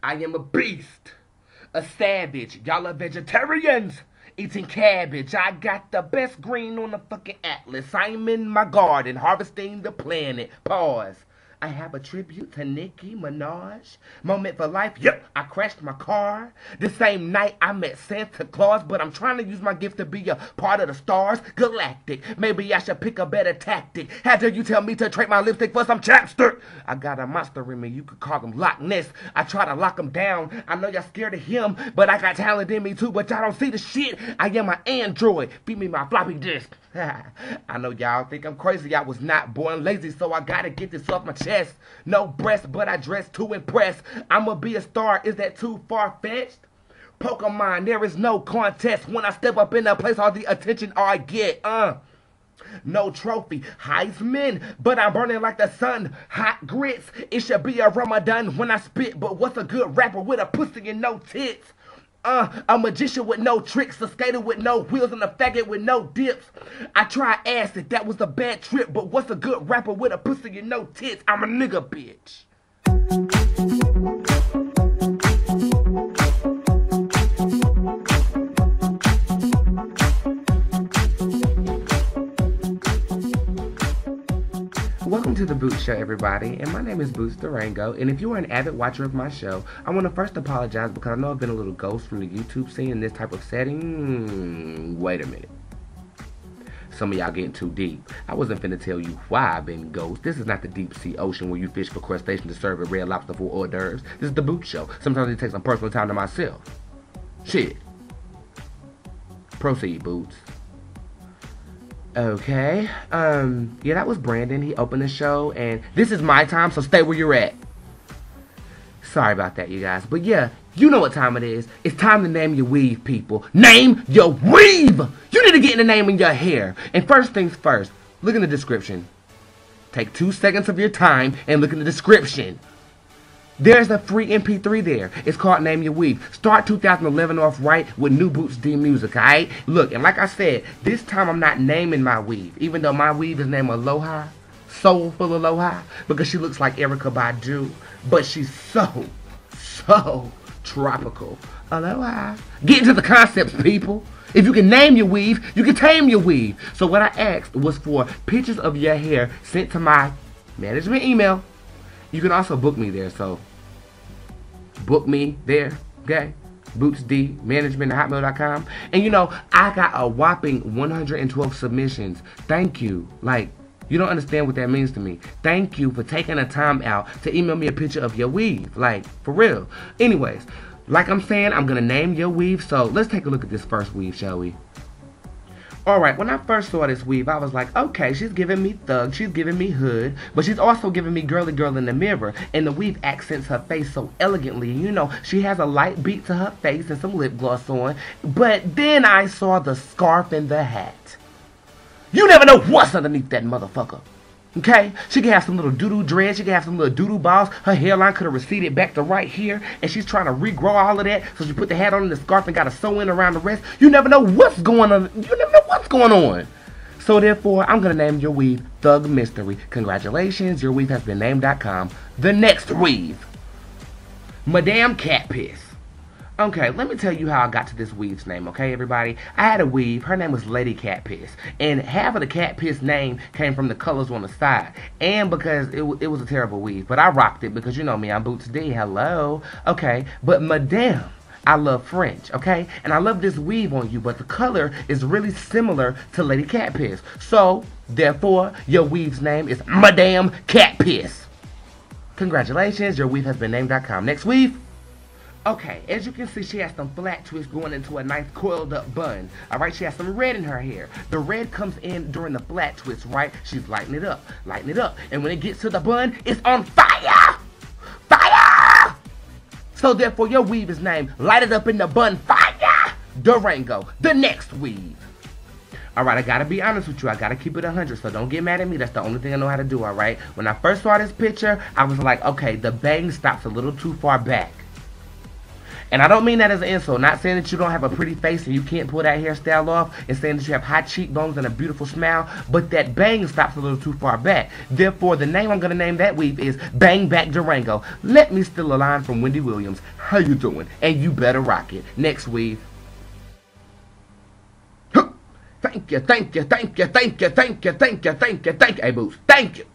I am a beast, a savage. Y'all are vegetarians eating cabbage. I got the best green on the fucking atlas. I'm in my garden harvesting the planet. Pause. I have a tribute to Nicki Minaj. Moment for life. Yep, I crashed my car. The same night I met Santa Claus, but I'm trying to use my gift to be a part of the stars. Galactic. Maybe I should pick a better tactic. How dare you tell me to trade my lipstick for some chapstick? I got a monster in me. You could call him Loch Ness. I try to lock him down. I know y'all scared of him, but I got talent in me too. But y'all don't see the shit. I am an android. Feed me my floppy disk. I know y'all think I'm crazy. I was not born lazy, so I gotta get this off my chest. No breasts, but I dress to impress. I'ma be a star. Is that too far-fetched? Pokemon, there is no contest. When I step up in a place, all the attention I get. No trophy, Heisman, but I'm burning like the sun. Hot grits, it should be a Ramadan when I spit. But what's a good rapper with a pussy and no tits? A magician with no tricks, a skater with no wheels, and a faggot with no dips. I tried acid, that was a bad trip, but what's a good rapper with a pussy and no tits? I'm a nigga, bitch. Welcome to the Bootz Show, everybody, and my name is Bootz Durango, and if you are an avid watcher of my show, I want to first apologize because I know I've been a little ghost from the YouTube scene in this type of setting. Wait a minute. Some of y'all getting too deep. I wasn't finna tell you why I've been ghost. This is not the deep sea ocean where you fish for crustaceans to serve a red lobster for hors d'oeuvres. This is the Bootz Show. Sometimes it takes some personal time to myself. Shit. Proceed, Bootz. Okay, yeah, that was Brandon. He opened the show, and this is my time, so stay where you're at. Sorry about that, you guys. But yeah, you know what time it is. It's time to name your weave, people. Name your weave! You need to get in the name in your hair. And first things first, look in the description. Take 2 seconds of your time and look in the description. There's a free MP3 there. It's called Name Your Weave. Start 2011 off right with new Bootz D music, alright? Look, and like I said, this time I'm not naming my weave, even though my weave is named ALOHA, Soulful ALOHA, because she looks like Erykah Badu, but she's so tropical. ALOHA. Get into the concepts, people. If you can name your weave, you can tame your weave. So what I asked was for pictures of your hair sent to my management email. You can also book me there, so book me there, okay? BootzDmanagement@hotmail.com. And you know, I got a whopping 112 submissions. Thank you. Like, you don't understand what that means to me. Thank you for taking the time out to email me a picture of your weave. Like, for real. Anyways, like I'm saying, I'm gonna name your weave, so let's take a look at this first weave, shall we? Alright, when I first saw this weave, I was like, okay, she's giving me thug, she's giving me hood, but she's also giving me girly girl in the mirror, and the weave accents her face so elegantly. You know, she has a light beat to her face and some lip gloss on, but then I saw the scarf and the hat. You never know what's underneath that motherfucker. Okay? She can have some little doo-doo dreads. She can have some little doo-doo balls. Her hairline could have receded back to right here. And she's trying to regrow all of that. So she put the hat on and the scarf and got to sew in around the rest. You never know what's going on. You never know what's going on. So therefore, I'm going to name your weave Thug Mystery. Congratulations. Your weave has been named.com. The next weave. Madame Cat Piss. Okay, let me tell you how I got to this weave's name, okay, everybody? I had a weave. Her name was Lady Cat Piss. And half of the Cat Piss name came from the colors on the side. And because it was a terrible weave. But I rocked it because, you know me, I'm Bootz D. Hello. Okay, but Madame, I love French, okay? And I love this weave on you, but the color is really similar to Lady Cat Piss. So, therefore, your weave's name is Madame Cat Piss. Congratulations, your weave has been named.com. Next weave. Okay, as you can see, she has some flat twists going into a nice coiled up bun. Alright, she has some red in her hair. The red comes in during the flat twist, right? She's lighting it up. And when it gets to the bun, it's on fire! Fire! So therefore, your weave is named Light It Up in the Bun Fire Durango. The next weave. Alright, I gotta be honest with you. I gotta keep it 100, so don't get mad at me. That's the only thing I know how to do, alright? When I first saw this picture, I was like, okay, the bang stops a little too far back. And I don't mean that as an insult. Not saying that you don't have a pretty face and you can't pull that hairstyle off, and saying that you have high cheekbones and a beautiful smile, but that bang stops a little too far back. Therefore, the name I'm going to name that weave is Bang Back Durango. Let me steal a line from Wendy Williams. How you doing? And you better rock it. Next weave. Thank you, thank you, thank you, thank you, thank you, thank you, thank you, thank you. Hey, Bootz, thank you.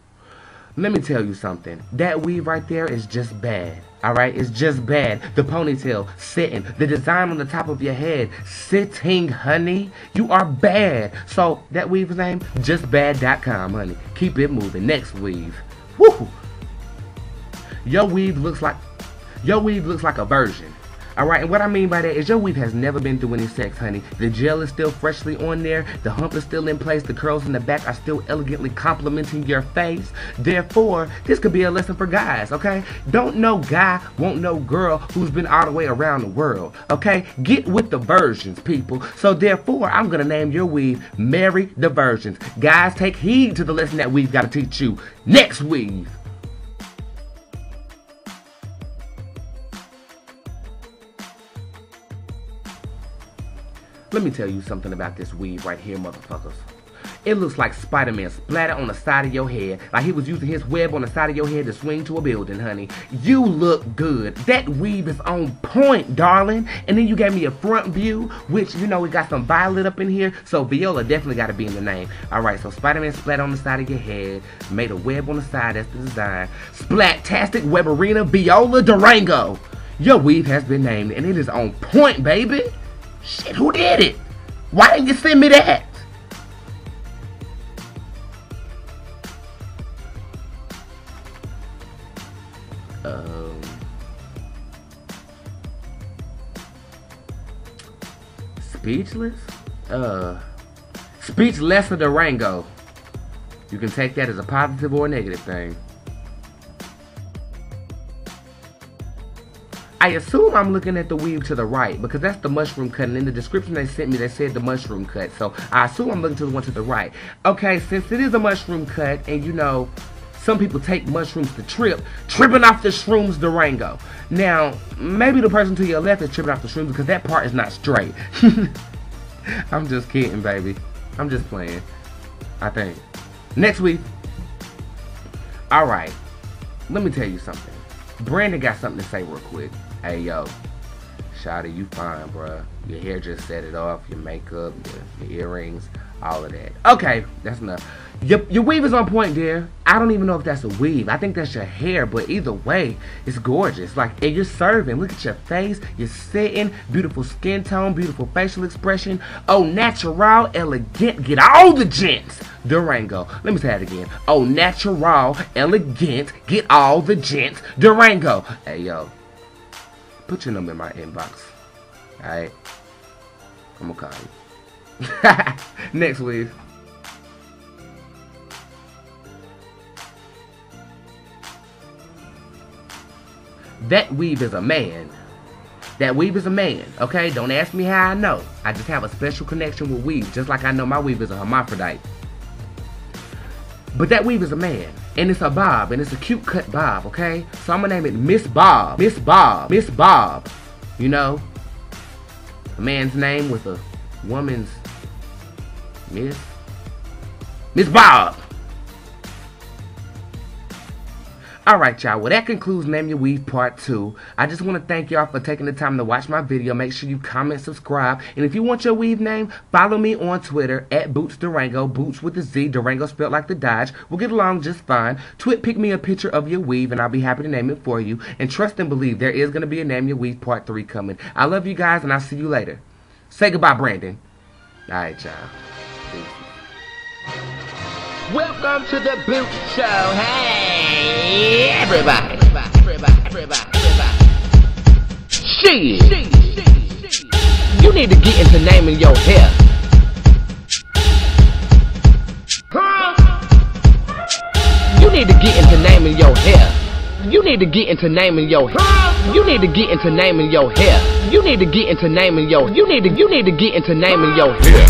Let me tell you something. That weave right there is just bad. Alright? It's just bad. The ponytail sitting. The design on the top of your head sitting, honey. You are bad. So, that weave's name? JustBad.com, honey. Keep it moving. Next weave. Woo! Your weave looks like a virgin. Alright, and what I mean by that is your weave has never been through any sex, honey. The gel is still freshly on there. The hump is still in place. The curls in the back are still elegantly complementing your face. Therefore, this could be a lesson for guys, okay? Don't no guy want no girl who's been all the way around the world, okay? Get with the virgins, people. So therefore, I'm going to name your weave Marry the Virgins. Guys, take heed to the lesson that we've got to teach you. Next weave. Let me tell you something about this weave right here, motherfuckers. It looks like Spider-Man splattered on the side of your head, like he was using his web on the side of your head to swing to a building, honey. You look good. That weave is on point, darling. And then you gave me a front view, which, you know, we got some violet up in here, so Viola definitely got to be in the name. Alright, so Spider-Man splat on the side of your head, made a web on the side, that's the design. Splat-tastic Weberina Viola Durango. Your weave has been named, and it is on point, baby. Shit, who did it? Why didn't you send me that? Speechless? Speechless Durango. You can take that as a positive or a negative thing. I assume I'm looking at the weave to the right because that's the mushroom cut, and in the description they sent me they said the mushroom cut, so I assume I'm looking to the one to the right. Okay, since it is a mushroom cut, and you know some people take mushrooms to tripping off the SHROOMS Durango. Now maybe the person to your left is tripping off the shrooms because that part is not straight. I'm just kidding, baby. I'm just playing, I think. Next week. Alright, let me tell you something. Brandon got something to say real quick. Hey, yo. Shawty, you fine, bruh. Your hair just set it off. Your makeup, your earrings, all of that. Okay, that's enough. Your weave is on point, dear. I don't even know if that's a weave. I think that's your hair, but either way, it's gorgeous. Like, and you're serving. Look at your face. You're sitting. Beautiful skin tone, beautiful facial expression. Oh, natural, elegant. Get all the gents. Durango. Let me say that again. Oh, natural, elegant. Get all the gents. Durango. Hey, yo. Put your number in my inbox. Alright? I'm gonna call you. Next weave. That weave is a man. That weave is a man, okay? Don't ask me how I know. I just have a special connection with weave, just like I know my weave is a hermaphrodite. But that weave is a man, and it's a bob, and it's a cute cut bob, okay? So I'm gonna name it Miss Bob. Miss Bob. Miss Bob. You know? A man's name with a woman's Miss Bob. Alright, y'all, well that concludes Name Your Weave Part 2. I just want to thank y'all for taking the time to watch my video. Make sure you comment, subscribe, and if you want your weave name, follow me on Twitter at Bootz Durango, Bootz with a Z, Durango spelled like the Dodge. We'll get along just fine. Pick me a picture of your weave and I'll be happy to name it for you. And trust and believe, there is going to be a Name Your Weave Part 3 coming. I love you guys and I'll see you later. Say goodbye, Brandon. Alright, y'all. Welcome to the Bootz Show. Hey, everybody. Shit. You need to get into naming your hair. You need to get into naming your hair. You need to get into naming your hair. You need to get into naming your hair. You need to get into naming your. You need to get into naming your hair.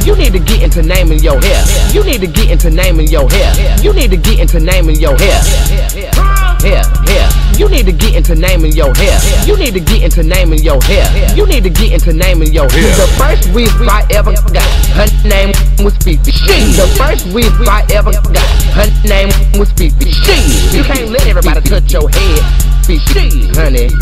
You need to get into naming your hair. You need to get into naming your hair. You need to get into naming your hair. You need need to get into naming your hair. You need to get into naming your hair. You need to get into naming your hair. The first wish I ever got, her name was Fifi. The first wish I ever got, her name was Fifi. You can't let everybody touch your head, Fifi, honey.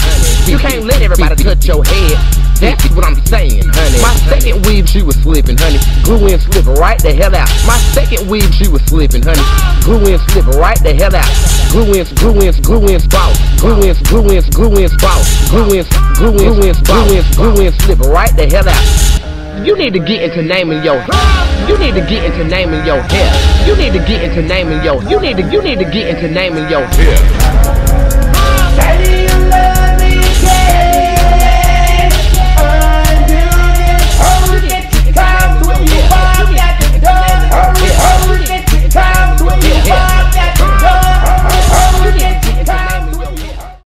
You can't let everybody touch your head. That's what I'm saying, honey. My second weave, she was slipping, honey. Glue in, slip right the hell out. My second weave, she was slipping, honey. Glue in, slip right the hell out. Glue in, glue in, glue in, spout. Glue in, glue in, glue in, spout. Glue in, glue in, glue in, glue in, slip right the hell out. You need to get into naming your hair. You need to get into naming your hair. You need to get into naming your. You need to get into naming your hair.